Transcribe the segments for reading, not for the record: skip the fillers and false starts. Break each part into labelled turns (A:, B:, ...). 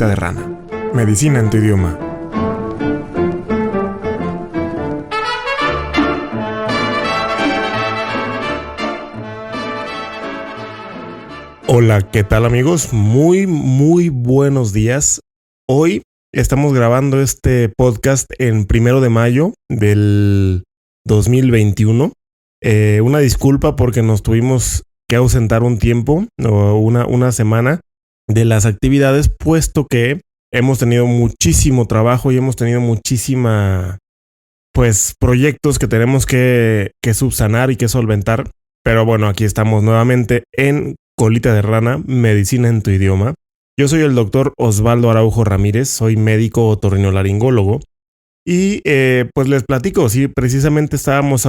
A: Colita de Rana. Medicina en tu idioma. Hola, ¿qué tal amigos? Muy buenos días. Hoy estamos grabando este podcast en 1 de mayo del 2021. Una disculpa porque nos tuvimos que ausentar un tiempo o una semana de las actividades, puesto que hemos tenido muchísimo trabajo y hemos tenido proyectos que tenemos que subsanar y que solventar. Pero bueno, aquí estamos nuevamente en Colita de Rana, Medicina en tu idioma. Yo soy el doctor Osvaldo Araujo Ramírez, soy médico otorrinolaringólogo y pues les platico, sí, precisamente estábamos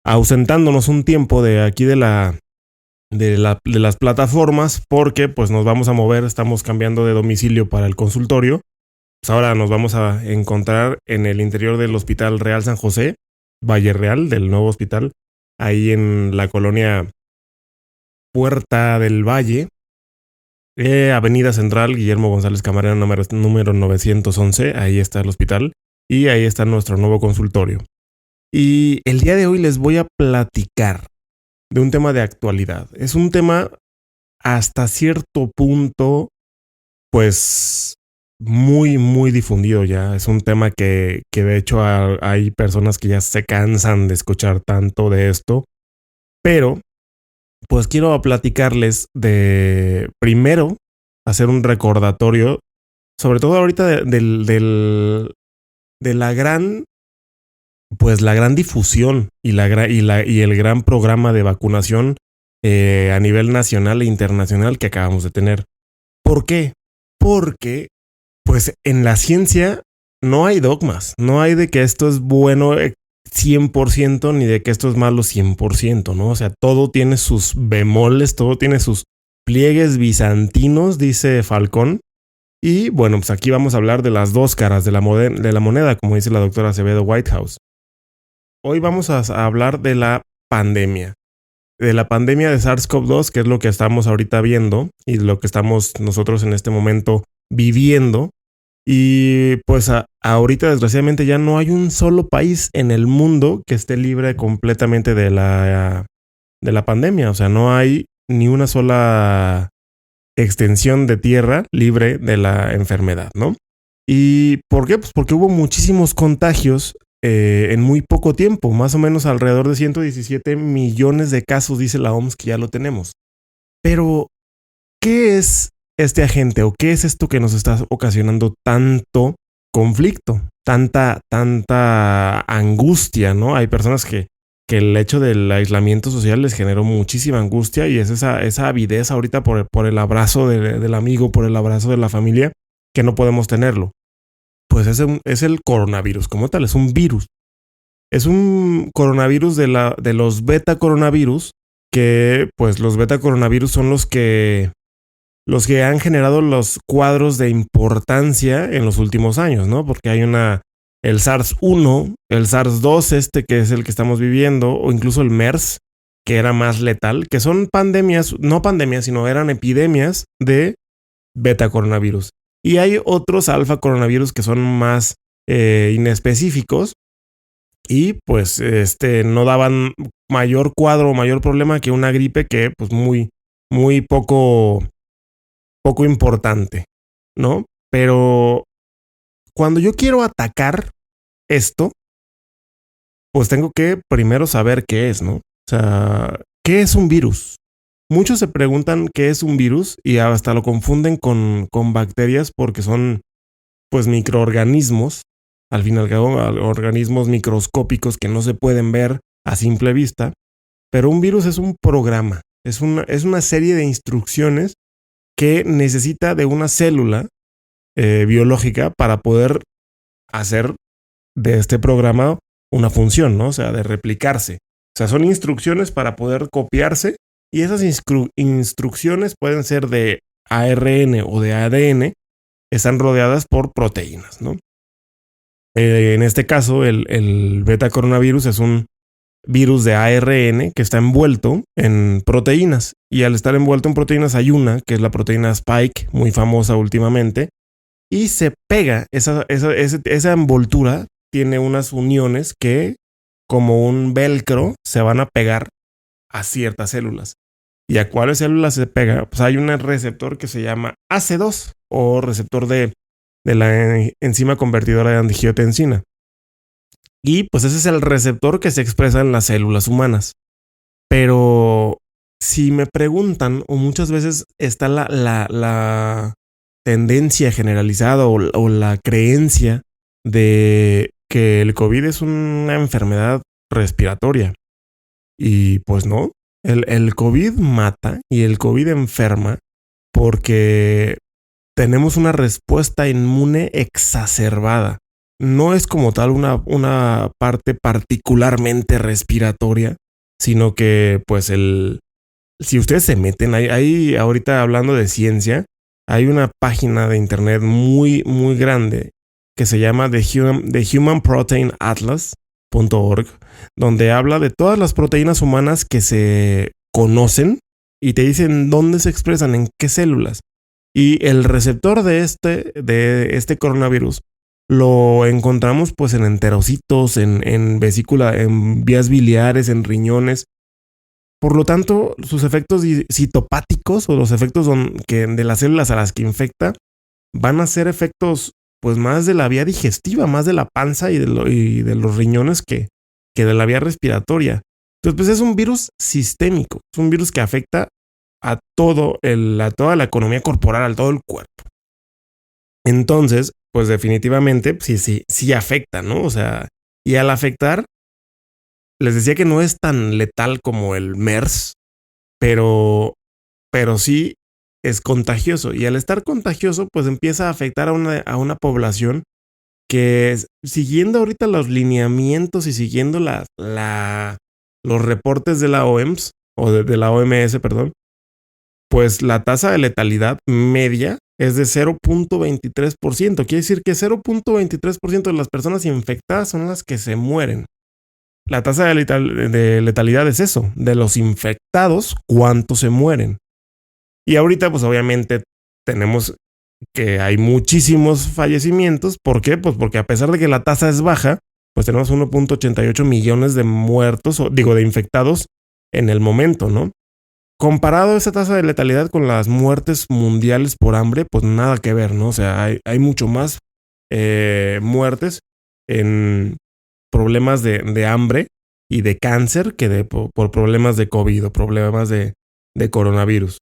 A: ausentándonos un tiempo de aquí de las plataformas porque pues nos vamos a mover, estamos cambiando de domicilio para el consultorio. Pues ahora nos vamos a encontrar en el interior del Hospital Real San José, Valle Real, del nuevo hospital, ahí en la colonia Puerta del Valle, Avenida Central, Guillermo González Camarena, número 911. Ahí está el hospital y ahí está nuestro nuevo consultorio. Y el día de hoy les voy a platicar de un tema de actualidad. Es un tema hasta cierto punto, pues, muy difundido ya. Es un tema que de hecho hay personas que ya se cansan de escuchar tanto de esto. Pero pues quiero platicarles de, primero, hacer un recordatorio, sobre todo ahorita de la gran difusión y el gran programa de vacunación a nivel nacional e internacional que acabamos de tener. ¿Por qué? Porque, pues, en la ciencia no hay dogmas, no hay de que esto es bueno 100% ni de que esto es malo 100%, ¿no? O sea, todo tiene sus bemoles, todo tiene sus pliegues bizantinos, dice Falcón. Y bueno, pues aquí vamos a hablar de las dos caras de la moneda, como dice la doctora Acevedo Whitehouse. Hoy vamos a hablar de la pandemia de SARS-CoV-2, que es lo que estamos ahorita viendo y lo que estamos nosotros en este momento viviendo. Y pues ahorita desgraciadamente ya no hay un solo país en el mundo que esté libre completamente de la pandemia. O sea, no hay ni una sola extensión de tierra libre de la enfermedad, ¿no? ¿Y por qué? Pues porque hubo muchísimos contagios en muy poco tiempo, más o menos alrededor de 117 millones de casos, dice la OMS, que ya lo tenemos. Pero, ¿qué es este agente o qué es esto que nos está ocasionando tanto conflicto, tanta angustia, ¿no? Hay personas que el hecho del aislamiento social les generó muchísima angustia y es esa avidez ahorita por el abrazo del amigo, por el abrazo de la familia, que no podemos tenerlo. Pues es el coronavirus como tal, es un virus. Es un coronavirus de los beta coronavirus, que pues los beta coronavirus son los que han generado los cuadros de importancia en los últimos años, ¿no? Porque hay el SARS-1, el SARS-2, que es el que estamos viviendo, o incluso el MERS, que era más letal, que son no pandemias, sino eran epidemias de beta coronavirus. Y hay otros alfa coronavirus que son más inespecíficos y pues no daban mayor cuadro o mayor problema que una gripe que pues muy poco importante, ¿no? Pero cuando yo quiero atacar esto, pues tengo que primero saber qué es, ¿no? O sea, ¿qué es un virus? Muchos se preguntan qué es un virus y hasta lo confunden con bacterias porque son pues microorganismos, al fin y al cabo, organismos microscópicos que no se pueden ver a simple vista. Pero un virus es un programa, es una serie de instrucciones que necesita de una célula biológica para poder hacer de este programa una función, ¿no? O sea, de replicarse. O sea, son instrucciones para poder copiarse y esas instrucciones pueden ser de ARN o de ADN, están rodeadas por proteínas, ¿no? En este caso, el beta coronavirus es un virus de ARN que está envuelto en proteínas. Y al estar envuelto en proteínas hay una, que es la proteína Spike, muy famosa últimamente, y se pega, esa envoltura tiene unas uniones que, como un velcro, se van a pegar a ciertas células. ¿Y a cuáles células se pega? Pues hay un receptor que se llama AC2 o receptor de la enzima convertidora de angiotensina. Y pues ese es el receptor que se expresa en las células humanas. Pero si me preguntan, o muchas veces está la tendencia generalizada o la creencia de que el COVID es una enfermedad respiratoria. Y pues no, el COVID mata y el COVID enferma porque tenemos una respuesta inmune exacerbada. No es como tal una parte particularmente respiratoria, sino que pues si ustedes se meten, ahí ahorita hablando de ciencia, hay una página de internet muy, muy grande que se llama The Human Protein Atlas.org, donde habla de todas las proteínas humanas que se conocen y te dicen dónde se expresan, en qué células. Y el receptor de este coronavirus lo encontramos pues en enterocitos, en vesícula, en vías biliares, en riñones. Por lo tanto, sus efectos citopáticos o los efectos de las células a las que infecta van a ser efectos pues más de la vía digestiva, más de la panza y de los riñones que de la vía respiratoria. Entonces, pues es un virus sistémico, es un virus que afecta a toda la economía corporal, a todo el cuerpo. Entonces, pues definitivamente sí afecta, ¿no? O sea, y al afectar, les decía que no es tan letal como el MERS, pero sí es contagioso. Y al estar contagioso, pues empieza a afectar a una población que, siguiendo ahorita los lineamientos y siguiendo los reportes de la OMS, o de la OMS, perdón, pues la tasa de letalidad media es de 0.23%. Quiere decir que 0.23% de las personas infectadas son las que se mueren. La tasa de letalidad es eso, de los infectados, ¿cuántos se mueren? Y ahorita, pues obviamente tenemos que hay muchísimos fallecimientos. ¿Por qué? Pues porque a pesar de que la tasa es baja, pues tenemos 1.88 millones de muertos, de infectados en el momento, ¿no? Comparado esa tasa de letalidad con las muertes mundiales por hambre, pues nada que ver, ¿no? O sea, hay mucho más muertes en problemas de hambre y de cáncer que por problemas de COVID o problemas de coronavirus.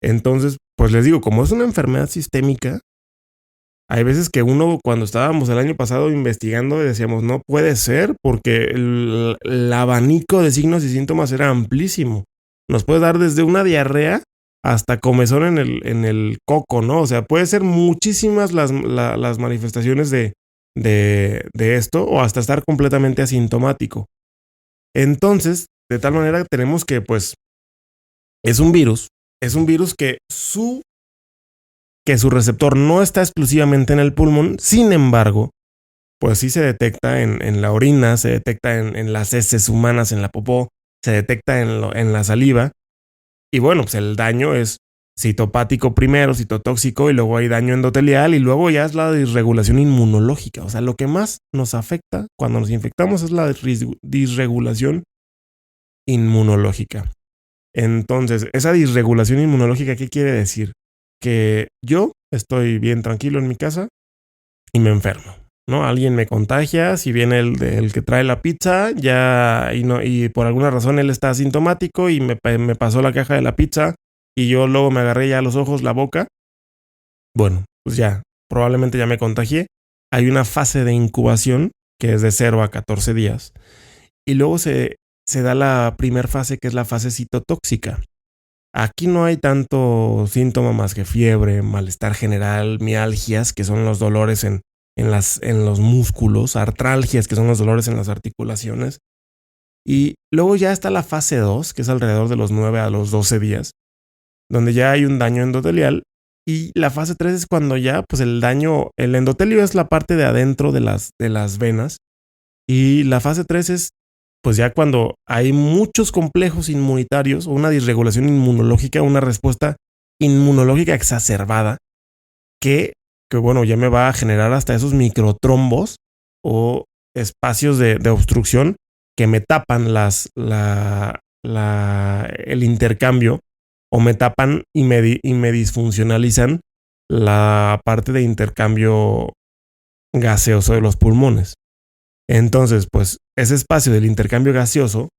A: Entonces, pues les digo, como es una enfermedad sistémica, hay veces que uno, cuando estábamos el año pasado investigando, decíamos, no puede ser, porque el abanico de signos y síntomas era amplísimo. Nos puede dar desde una diarrea hasta comezón en el coco, ¿no? O sea, puede ser muchísimas las manifestaciones de esto, o hasta estar completamente asintomático. Entonces, de tal manera tenemos que, pues, es un virus que su receptor no está exclusivamente en el pulmón. Sin embargo, pues sí se detecta en la orina, se detecta en las heces humanas, en la popó, se detecta en la saliva. Y bueno, pues el daño es citopático primero, citotóxico, y luego hay daño endotelial, y luego ya es la disregulación inmunológica. O sea, lo que más nos afecta cuando nos infectamos es la disregulación inmunológica. Entonces, esa disregulación inmunológica, ¿qué quiere decir? Que yo estoy bien tranquilo en mi casa y me enfermo, ¿no? Alguien me contagia, si viene el que trae la pizza, y por alguna razón él está asintomático y me pasó la caja de la pizza y yo luego me agarré ya los ojos, la boca. Bueno, pues ya, probablemente ya me contagié. Hay una fase de incubación que es de 0 a 14 días. Y luego se da la primera fase, que es la fase citotóxica. Aquí no hay tanto síntoma más que fiebre, malestar general, mialgias, que son los dolores en los músculos, artralgias, que son los dolores en las articulaciones. Y luego ya está la fase 2, que es alrededor de los 9 a los 12 días, donde ya hay un daño endotelial. Y la fase 3 es cuando ya, pues el endotelio es la parte de adentro de las venas. Y la fase 3 es pues ya cuando hay muchos complejos inmunitarios o una disregulación inmunológica, una respuesta inmunológica exacerbada que bueno, ya me va a generar hasta esos microtrombos o espacios de obstrucción que me tapan el intercambio o me tapan y me disfuncionalizan la parte de intercambio gaseoso de los pulmones. Entonces, pues ese espacio del intercambio gaseoso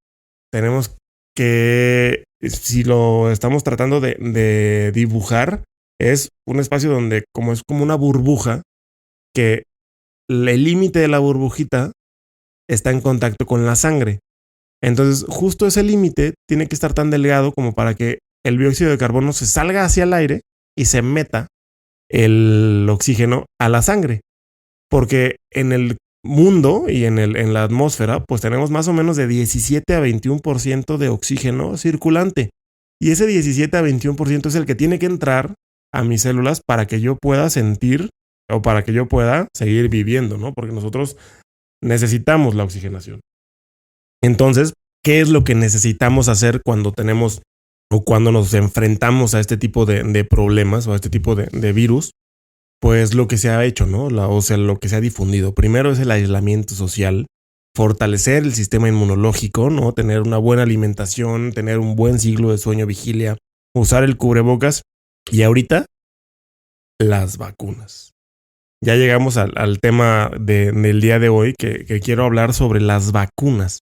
A: tenemos que, si lo estamos tratando de dibujar, es un espacio donde es como una burbuja que el límite de la burbujita está en contacto con la sangre. Entonces, justo ese límite tiene que estar tan delgado como para que el dióxido de carbono se salga hacia el aire y se meta el oxígeno a la sangre. Porque en el mundo y en la atmósfera, pues tenemos más o menos de 17 a 21% de oxígeno circulante. Y ese 17 a 21% es el que tiene que entrar a mis células para que yo pueda sentir o para que yo pueda seguir viviendo, ¿no? Porque nosotros necesitamos la oxigenación. Entonces, ¿qué es lo que necesitamos hacer cuando tenemos o cuando nos enfrentamos a este tipo de problemas o a este tipo de virus? Pues lo que se ha hecho, ¿no? O sea, lo que se ha difundido. Primero es el aislamiento social, fortalecer el sistema inmunológico, ¿no? Tener una buena alimentación, tener un buen ciclo de sueño-vigilia, usar el cubrebocas y ahorita las vacunas. Ya llegamos al tema del día de hoy que quiero hablar sobre las vacunas.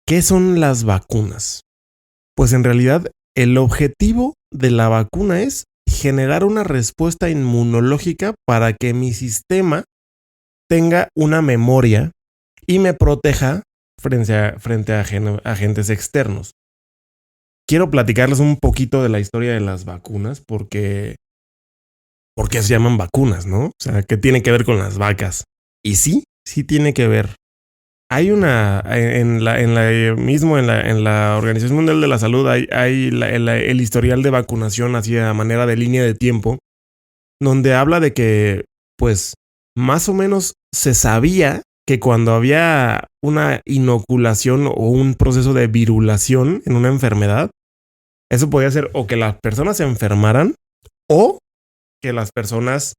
A: ¿Qué son las vacunas? Pues en realidad el objetivo de la vacuna es generar una respuesta inmunológica para que mi sistema tenga una memoria y me proteja frente a agentes externos. Quiero platicarles un poquito de la historia de las vacunas porque se llaman vacunas, ¿no? O sea, ¿qué tiene que ver con las vacas? Y sí tiene que ver. Hay una, en la Organización Mundial de la Salud hay el historial de vacunación así a manera de línea de tiempo, donde habla de que, pues, más o menos se sabía que cuando había una inoculación o un proceso de virulación en una enfermedad, eso podía ser o que las personas se enfermaran o que las personas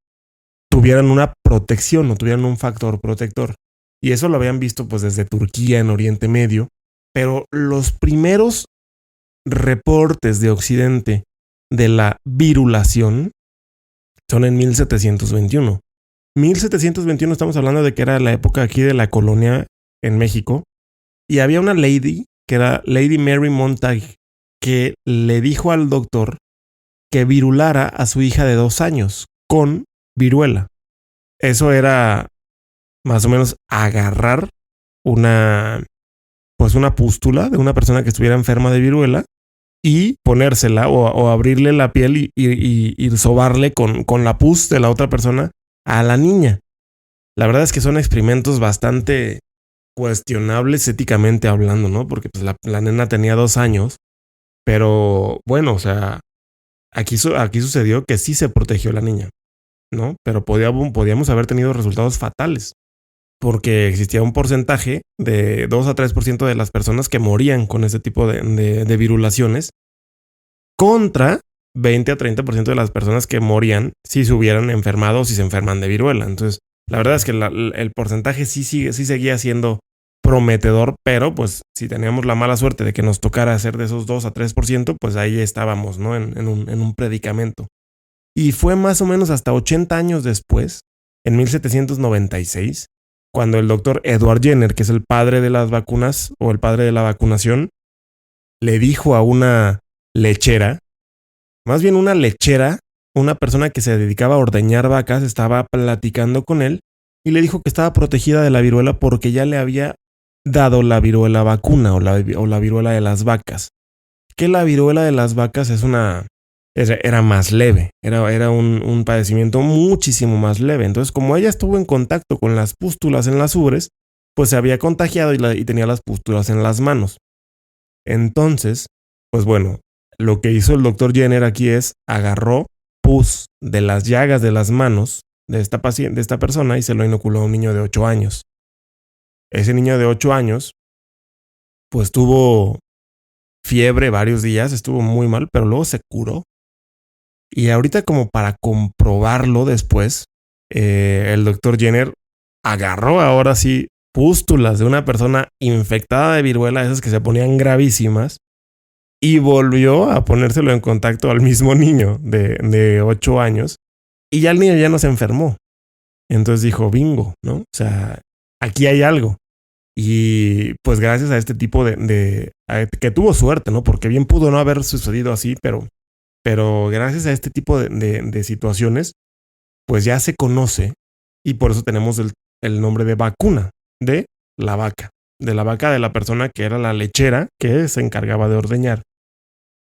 A: tuvieran una protección o tuvieran un factor protector. Y eso lo habían visto pues desde Turquía en Oriente Medio. Pero los primeros reportes de Occidente de la virulación son en 1721. 1721 estamos hablando de que era la época aquí de la colonia en México. Y había una lady que era Lady Mary Montague que le dijo al doctor que virulara a su hija de 2 años con viruela. Eso era más o menos agarrar una pústula de una persona que estuviera enferma de viruela y ponérsela o abrirle la piel y sobarle con la pus de la otra persona a la niña. La verdad es que son experimentos bastante cuestionables éticamente hablando, ¿no? Porque pues la nena tenía 2 años, pero bueno, o sea, aquí sucedió que sí se protegió la niña, ¿no? Pero podíamos haber tenido resultados fatales. Porque existía un porcentaje de 2 a 3% de las personas que morían con ese tipo de virulaciones contra 20 a 30% de las personas que morían si se hubieran enfermado o si se enferman de viruela. Entonces, la verdad es que el porcentaje sí seguía siendo prometedor, pero pues si teníamos la mala suerte de que nos tocara hacer de esos 2 a 3%, pues ahí estábamos, ¿no? En un predicamento. Y fue más o menos hasta 80 años después, en 1796, cuando el doctor Edward Jenner, que es el padre de las vacunas o el padre de la vacunación, le dijo a una lechera, una persona que se dedicaba a ordeñar vacas, estaba platicando con él y le dijo que estaba protegida de la viruela porque ya le había dado la viruela vacuna o la viruela de las vacas. Que la viruela de las vacas era más leve, era un padecimiento muchísimo más leve. Entonces, como ella estuvo en contacto con las pústulas en las ubres, pues se había contagiado y tenía las pústulas en las manos. Entonces, pues bueno, lo que hizo el doctor Jenner aquí es agarró pus de las llagas de las manos de esta persona y se lo inoculó a un niño de 8 años. Ese niño de 8 años pues tuvo fiebre varios días, estuvo muy mal, pero luego se curó. Y ahorita como para comprobarlo después, el doctor Jenner agarró ahora sí pústulas de una persona infectada de viruela, esas que se ponían gravísimas, y volvió a ponérselo en contacto al mismo niño de 8 años, y ya el niño ya no se enfermó. Entonces dijo, bingo, ¿no? O sea, aquí hay algo. Y pues gracias a este tipo que tuvo suerte, ¿no? Porque bien pudo no haber sucedido así, pero gracias a este tipo de situaciones, pues ya se conoce y por eso tenemos el nombre de vacuna de la vaca, de la persona que era la lechera que se encargaba de ordeñar.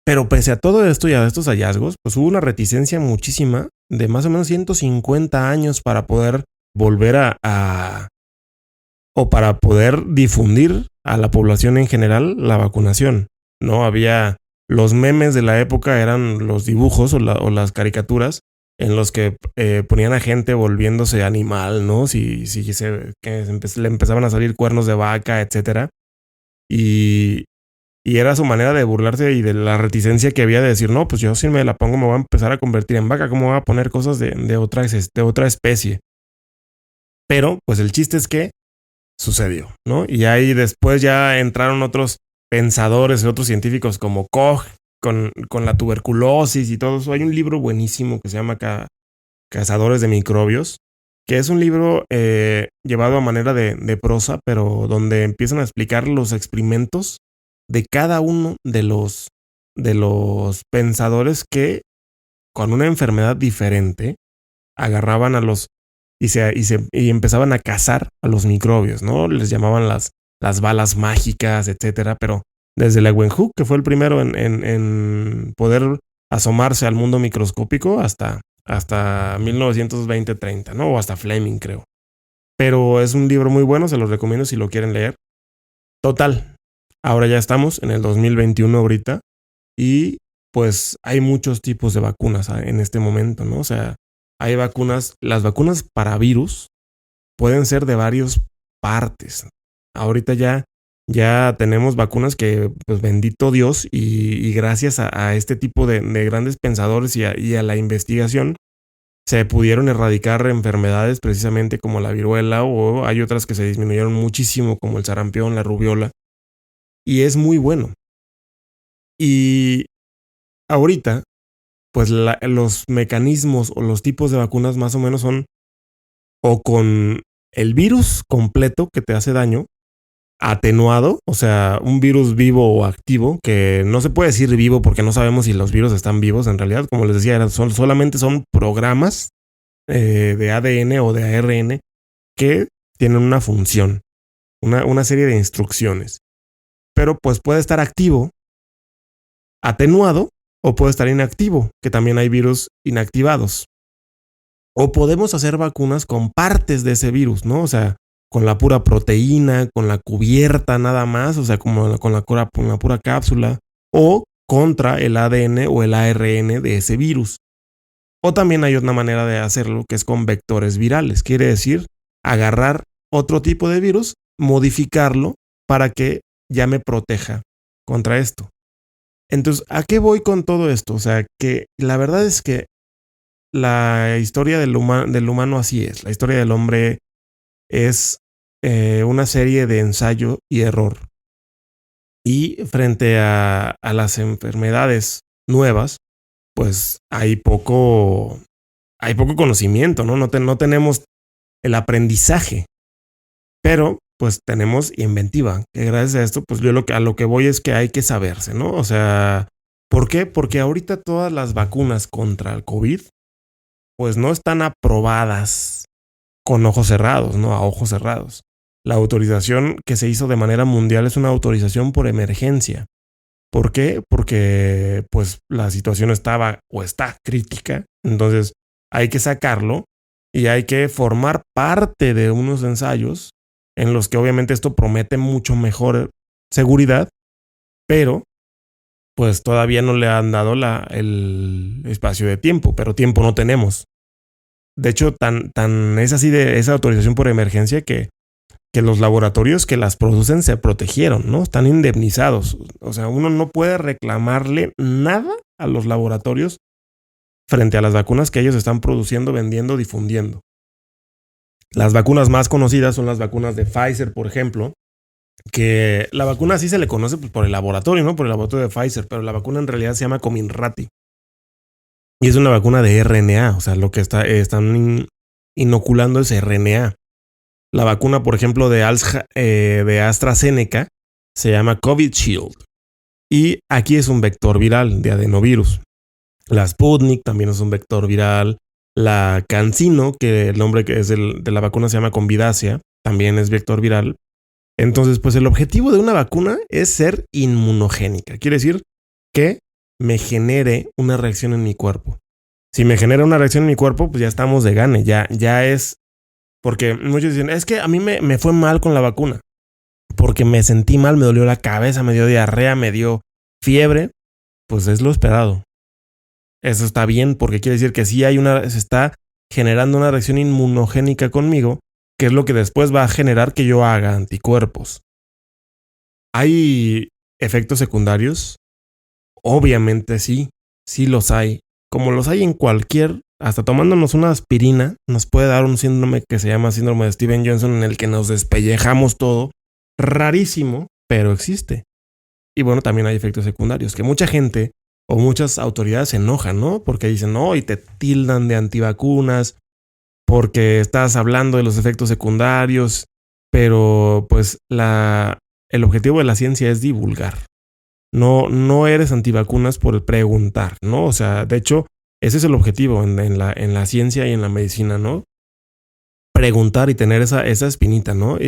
A: Pero pese a todo esto y a estos hallazgos, pues hubo una reticencia muchísima de más o menos 150 años para poder volver o para poder difundir a la población en general la vacunación. No había los memes de la época, eran los dibujos o las caricaturas en los que ponían a gente volviéndose animal, ¿no? Le empezaban a salir cuernos de vaca, etcétera. Y era su manera de burlarse y de la reticencia que había de decir, no, pues yo si me la pongo me voy a empezar a convertir en vaca, ¿cómo voy a poner cosas de otra especie? Pero pues el chiste es que sucedió, ¿no? Y ahí después ya entraron otros pensadores y otros científicos como Koch con la tuberculosis y todo eso. Hay un libro buenísimo que se llama Cazadores de Microbios, que es un libro llevado a manera de prosa, pero donde empiezan a explicar los experimentos de cada uno de los pensadores que con una enfermedad diferente agarraban a los y empezaban a cazar a los microbios, ¿no? Les llamaban las balas mágicas, etcétera, pero desde Leeuwenhoek, que fue el primero en poder asomarse al mundo microscópico hasta 1920-30, ¿no? O hasta Fleming, creo. Pero es un libro muy bueno, se los recomiendo si lo quieren leer. Total, ahora ya estamos en el 2021 ahorita y pues hay muchos tipos de vacunas en este momento, ¿no? O sea, hay vacunas, las vacunas para virus pueden ser de varias partes. Ahorita ya tenemos vacunas que, pues bendito Dios, y gracias a este tipo de grandes pensadores y a la investigación, se pudieron erradicar enfermedades precisamente como la viruela, o hay otras que se disminuyeron muchísimo como el sarampión, la rubiola, y es muy bueno. Y ahorita, pues los mecanismos o los tipos de vacunas más o menos son o con el virus completo que te hace daño, atenuado, o sea, un virus vivo o activo, que no se puede decir vivo porque no sabemos si los virus están vivos en realidad, como les decía, solamente son programas de ADN o de ARN que tienen una función, una serie de instrucciones, pero pues puede estar activo, atenuado, o puede estar inactivo, que también hay virus inactivados. O podemos hacer vacunas con partes de ese virus, ¿no? O sea, con la pura proteína, con la cubierta nada más, o sea, como con la pura cápsula, o contra el ADN o el ARN de ese virus. O también hay otra manera de hacerlo que es con vectores virales, quiere decir agarrar otro tipo de virus, modificarlo para que ya me proteja contra esto. Entonces, ¿a qué voy con todo esto? O sea, que la verdad es que la historia del humano así es. La historia del hombre es una serie de ensayo y error. Y frente a las enfermedades nuevas, pues hay poco conocimiento, ¿no? No tenemos el aprendizaje, pero pues tenemos inventiva, que gracias a esto, pues yo a lo que voy es que hay que saberse, ¿no? O sea, ¿por qué? Porque ahorita todas las vacunas contra el COVID, pues no están aprobadas con ojos cerrados, ¿no? A ojos cerrados. La autorización que se hizo de manera mundial es una autorización por emergencia. ¿Por qué? Porque pues la situación estaba o está crítica, entonces hay que sacarlo y hay que formar parte de unos ensayos en los que obviamente esto promete mucho mejor seguridad, pero pues todavía no le han dado el espacio de tiempo, pero tiempo no tenemos. De hecho, tan es así de esa autorización por emergencia que que los laboratorios que las producen se protegieron, ¿no? Están indemnizados. O sea, uno no puede reclamarle nada a los laboratorios frente a las vacunas que ellos están produciendo, vendiendo, difundiendo. Las vacunas más conocidas son las vacunas de Pfizer, por ejemplo, que la vacuna sí se le conoce pues, por el laboratorio, ¿no? Por el laboratorio de Pfizer, pero la vacuna en realidad se llama Comirnaty. Y es una vacuna de RNA, o sea, lo que están inoculando es RNA. La vacuna, por ejemplo, de AstraZeneca se llama Covishield. Y aquí es un vector viral de adenovirus. La Sputnik también es un vector viral. La CanSino, que el nombre que es de la vacuna se llama Convidacia, también es vector viral. Entonces, pues el objetivo de una vacuna es ser inmunogénica. Quiere decir que me genere una reacción en mi cuerpo. Si me genera una reacción en mi cuerpo, pues ya estamos de gane. Ya es... Porque muchos dicen, es que a mí me fue mal con la vacuna. Porque me sentí mal, me dolió la cabeza, me dio diarrea, me dio fiebre. Pues es lo esperado. Eso está bien porque quiere decir que sí se está generando una reacción inmunogénica conmigo, que es lo que después va a generar que yo haga anticuerpos. ¿Hay efectos secundarios? Obviamente sí los hay. Como los hay en cualquier, hasta tomándonos una aspirina, nos puede dar un síndrome que se llama síndrome de Steven Johnson en el que nos despellejamos todo. Rarísimo, pero existe. Y bueno, también hay efectos secundarios, que mucha gente o muchas autoridades se enojan, ¿no? Porque dicen, no, y te tildan de antivacunas, porque estás hablando de los efectos secundarios, pero pues el objetivo de la ciencia es divulgar. No eres antivacunas por preguntar, ¿no? O sea, de hecho, ese es el objetivo en la ciencia y en la medicina, ¿no? Preguntar y tener esa espinita, ¿no?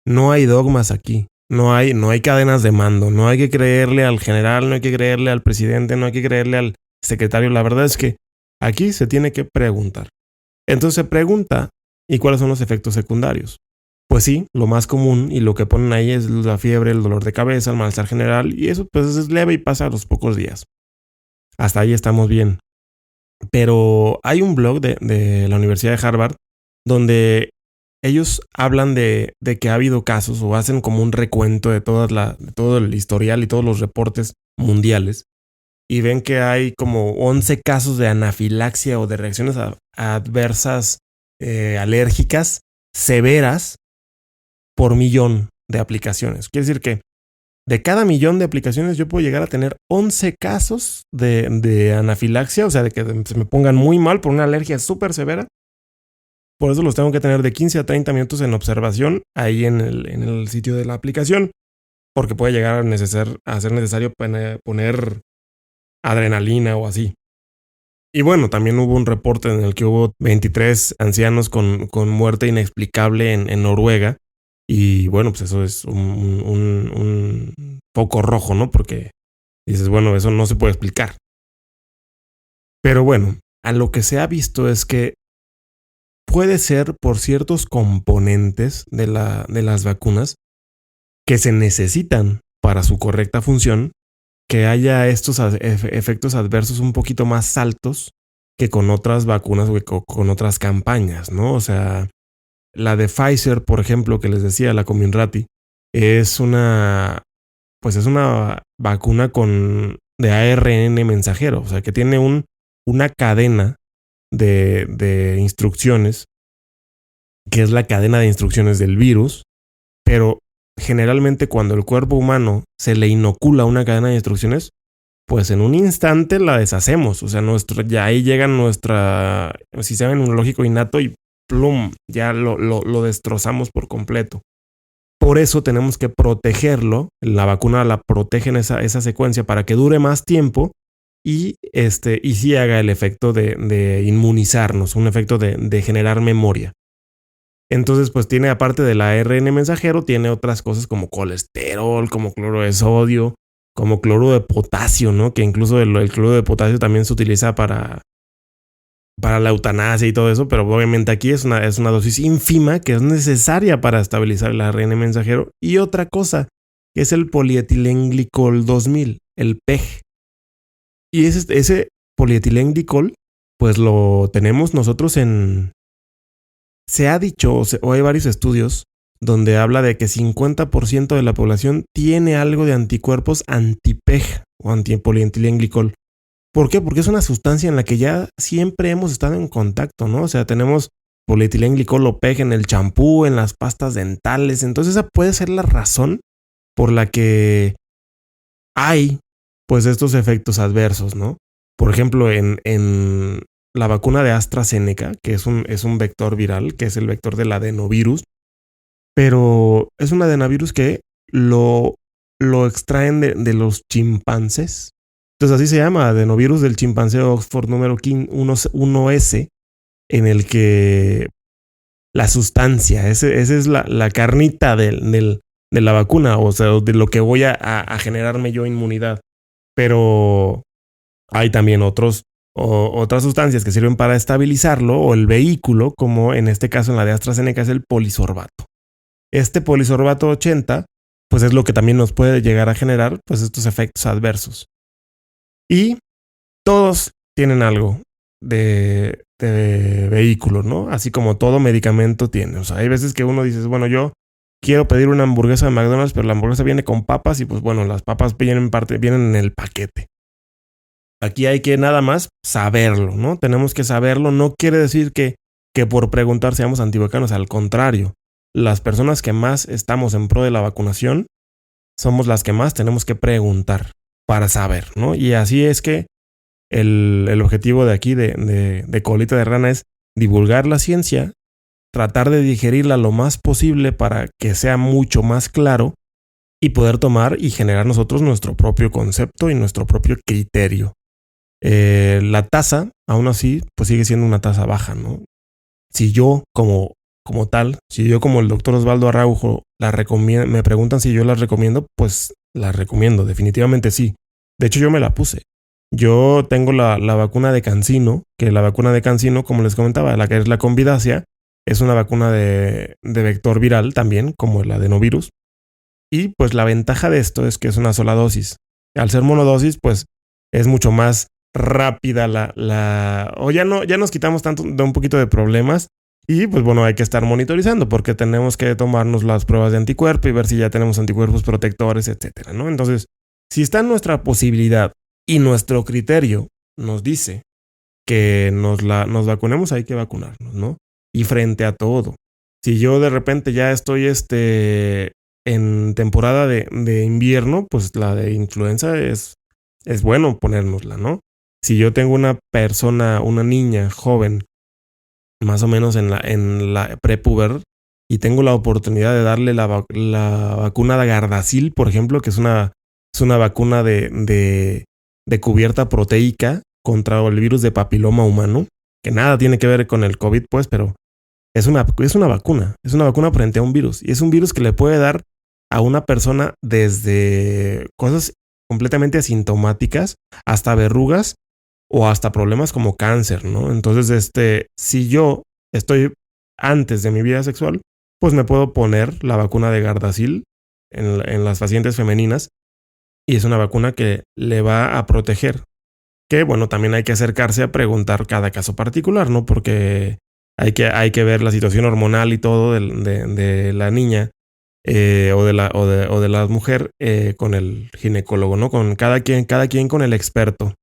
A: No hay dogmas aquí. No hay cadenas de mando. No hay que creerle al general, no hay que creerle al presidente, no hay que creerle al secretario. La verdad es que aquí se tiene que preguntar. Entonces se pregunta, ¿y cuáles son los efectos secundarios? Pues sí, lo más común y lo que ponen ahí es la fiebre, el dolor de cabeza, el malestar general, y eso pues es leve y pasa a los pocos días. Hasta ahí estamos bien. Pero hay un blog de la Universidad de Harvard donde ellos hablan de que ha habido casos o hacen como un recuento de todo el historial y todos los reportes mundiales y ven que hay como 11 casos de anafilaxia o de reacciones adversas alérgicas severas por millón de aplicaciones. Quiere decir que de cada millón de aplicaciones yo puedo llegar a tener 11 casos de anafilaxia, o sea, de que se me pongan muy mal por una alergia súper severa. Por eso los tengo que tener de 15 a 30 minutos en observación ahí en el sitio de la aplicación, porque puede llegar a ser necesario poner adrenalina o así. Y bueno, también hubo un reporte en el que hubo 23 ancianos con muerte inexplicable en Noruega. Y bueno, pues eso es un foco rojo, ¿no? Porque dices, bueno, eso no se puede explicar. Pero bueno, a lo que se ha visto es que puede ser por ciertos componentes de las vacunas que se necesitan para su correcta función, que haya estos efectos adversos un poquito más altos que con otras vacunas o con otras campañas, ¿no? O sea, la de Pfizer, por ejemplo, que les decía, la Comirnaty, es una vacuna de ARN mensajero, o sea, que tiene una cadena de instrucciones, que es la cadena de instrucciones del virus, pero generalmente cuando el cuerpo humano se le inocula una cadena de instrucciones, pues en un instante la deshacemos, o sea, ya ahí llega nuestro sistema inmunológico innato y plum, ya lo destrozamos por completo. Por eso tenemos que protegerlo, la vacuna la protege en esa secuencia para que dure más tiempo y sí haga el efecto de inmunizarnos, un efecto de generar memoria. Entonces, pues tiene, aparte del ARN mensajero, tiene otras cosas como colesterol, como cloro de sodio, como cloro de potasio, ¿no? Que incluso el cloro de potasio también se utiliza para la eutanasia y todo eso, pero obviamente aquí es una dosis ínfima que es necesaria para estabilizar el ARN mensajero. Y otra cosa, que es el polietilenglicol 2000, el PEG. Y ese polietilenglicol, pues lo tenemos nosotros se ha dicho, o hay varios estudios donde habla de que 50% de la población tiene algo de anticuerpos anti-PEG o antipolietilenglicol. ¿Por qué? Porque es una sustancia en la que ya siempre hemos estado en contacto, ¿no? O sea, tenemos polietilenglicol o PEG en el champú, en las pastas dentales. Entonces esa puede ser la razón por la que hay pues estos efectos adversos, ¿no? Por ejemplo, en la vacuna de AstraZeneca, que es un vector viral, que es el vector del adenovirus, pero es un adenovirus que lo extraen de los chimpancés. Entonces así se llama, adenovirus del chimpancé Oxford número 1S, en el que la sustancia, esa es la carnita de la vacuna, o sea, de lo que voy a generarme yo inmunidad. Pero hay también otras sustancias que sirven para estabilizarlo, o el vehículo, como en este caso en la de AstraZeneca es el polisorbato. Este polisorbato 80, pues es lo que también nos puede llegar a generar pues estos efectos adversos. Y todos tienen algo de vehículo, ¿no? Así como todo medicamento tiene. O sea, hay veces que uno dice, bueno, yo quiero pedir una hamburguesa de McDonald's, pero la hamburguesa viene con papas y pues bueno, las papas vienen en el paquete. Aquí hay que nada más saberlo, ¿no? Tenemos que saberlo. No quiere decir que por preguntar seamos antivacunas. Al contrario, las personas que más estamos en pro de la vacunación somos las que más tenemos que preguntar para saber, ¿no? Y así es que el objetivo de aquí de Colita de Rana es divulgar la ciencia, tratar de digerirla lo más posible para que sea mucho más claro y poder tomar y generar nosotros nuestro propio concepto y nuestro propio criterio. La tasa, aún así, pues sigue siendo una tasa baja, ¿no? Si yo como tal, si yo como el doctor Osvaldo Araujo la recomiendo, me preguntan si yo las recomiendo, pues las recomiendo, definitivamente sí. De hecho, yo me la puse. Yo tengo la vacuna de CanSino, que la vacuna de CanSino, como les comentaba, la que es la Convidacia, es una vacuna de vector viral también, como el adenovirus. Y pues la ventaja de esto es que es una sola dosis. Al ser monodosis, pues es mucho más rápida o ya nos quitamos tanto de un poquito de problemas. Y pues bueno, hay que estar monitorizando porque tenemos que tomarnos las pruebas de anticuerpo y ver si ya tenemos anticuerpos protectores, etcétera, ¿no? Entonces, si está en nuestra posibilidad y nuestro criterio nos dice que nos vacunemos, hay que vacunarnos, ¿no? Y frente a todo, si yo de repente ya estoy en temporada de invierno, pues la de influenza es bueno ponérnosla, ¿no? Si yo tengo una niña joven, más o menos en la prepuber, y tengo la oportunidad de darle la vacuna de Gardasil, por ejemplo, que es una vacuna de cubierta proteica contra el virus de papiloma humano, que nada tiene que ver con el COVID, pues, pero es una vacuna. Es una vacuna frente a un virus. Y es un virus que le puede dar a una persona desde cosas completamente asintomáticas hasta verrugas o hasta problemas como cáncer, ¿no? Entonces, si yo estoy antes de mi vida sexual, pues me puedo poner la vacuna de Gardasil en las pacientes femeninas, y es una vacuna que le va a proteger. Que bueno, también hay que acercarse a preguntar cada caso particular, ¿no? Porque hay que ver la situación hormonal y todo de la niña o de la mujer con el ginecólogo, ¿no? Con cada quien con el experto.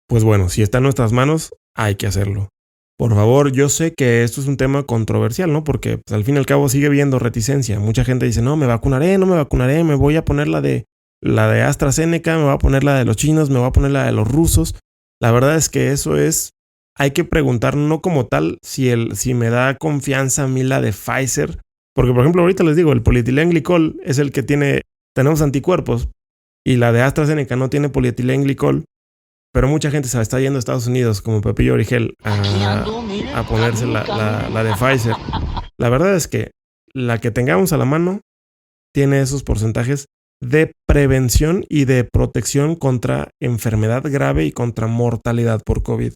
A: Pues bueno, si está en nuestras manos, hay que hacerlo. Por favor, yo sé que esto es un tema controversial, ¿no? Porque pues, al fin y al cabo sigue habiendo reticencia. Mucha gente dice, no me vacunaré, me voy a poner la de AstraZeneca, me voy a poner la de los chinos, me voy a poner la de los rusos. La verdad es que hay que preguntar no como tal si me da confianza a mí la de Pfizer. Porque, por ejemplo, ahorita les digo, el polietilenglicol es el que tenemos anticuerpos, y la de AstraZeneca no tiene polietilenglicol. Pero mucha gente se está yendo a Estados Unidos como Pepillo Origel a ponerse la de Pfizer. La verdad es que la que tengamos a la mano tiene esos porcentajes de prevención y de protección contra enfermedad grave y contra mortalidad por COVID.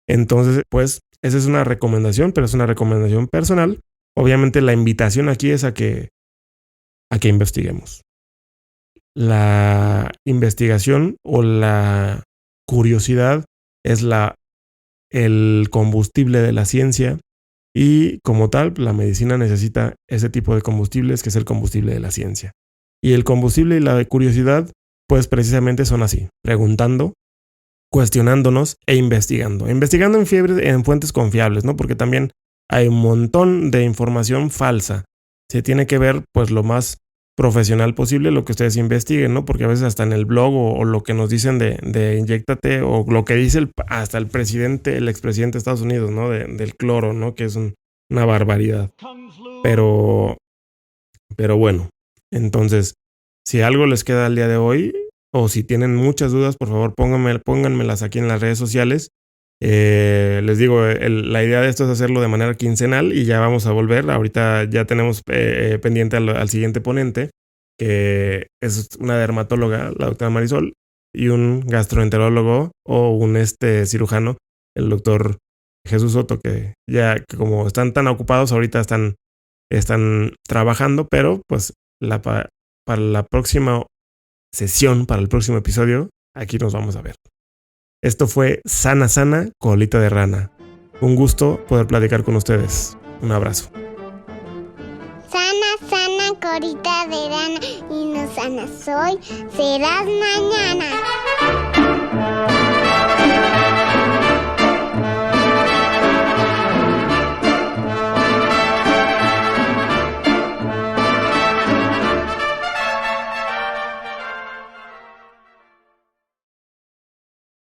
A: Entonces, pues, esa es una recomendación, pero es una recomendación personal. Obviamente la invitación aquí es a que investiguemos. La investigación o la curiosidad es el combustible de la ciencia, Y como tal, la medicina necesita ese tipo de combustibles, que es el combustible de la ciencia. Y el combustible y la curiosidad, pues precisamente son así, preguntando, cuestionándonos e investigando. Investigando en fuentes confiables, ¿no? Porque también hay un montón de información falsa. Se tiene que ver, pues, lo más profesional posible lo que ustedes investiguen, ¿no? Porque a veces hasta en el blog o lo que nos dicen de inyéctate, o lo que dice hasta el presidente, el expresidente de Estados Unidos, ¿no? Del cloro, ¿no? Que es una barbaridad. Pero bueno, entonces, si algo les queda al día de hoy, o si tienen muchas dudas, por favor pónganmelas aquí en las redes sociales. Les digo, la idea de esto es hacerlo de manera quincenal y ya vamos a volver. Ahorita ya tenemos pendiente al siguiente ponente, que es una dermatóloga, la doctora Marisol, y un gastroenterólogo o un cirujano, el doctor Jesús Soto, que ya que como están tan ocupados, ahorita están trabajando, pero pues para la próxima sesión, para el próximo episodio, aquí nos vamos a ver. Esto fue Sana Sana, Colita de Rana. Un gusto poder platicar con ustedes. Un abrazo.
B: Sana, sana, colita de rana, y no sana soy, serás mañana.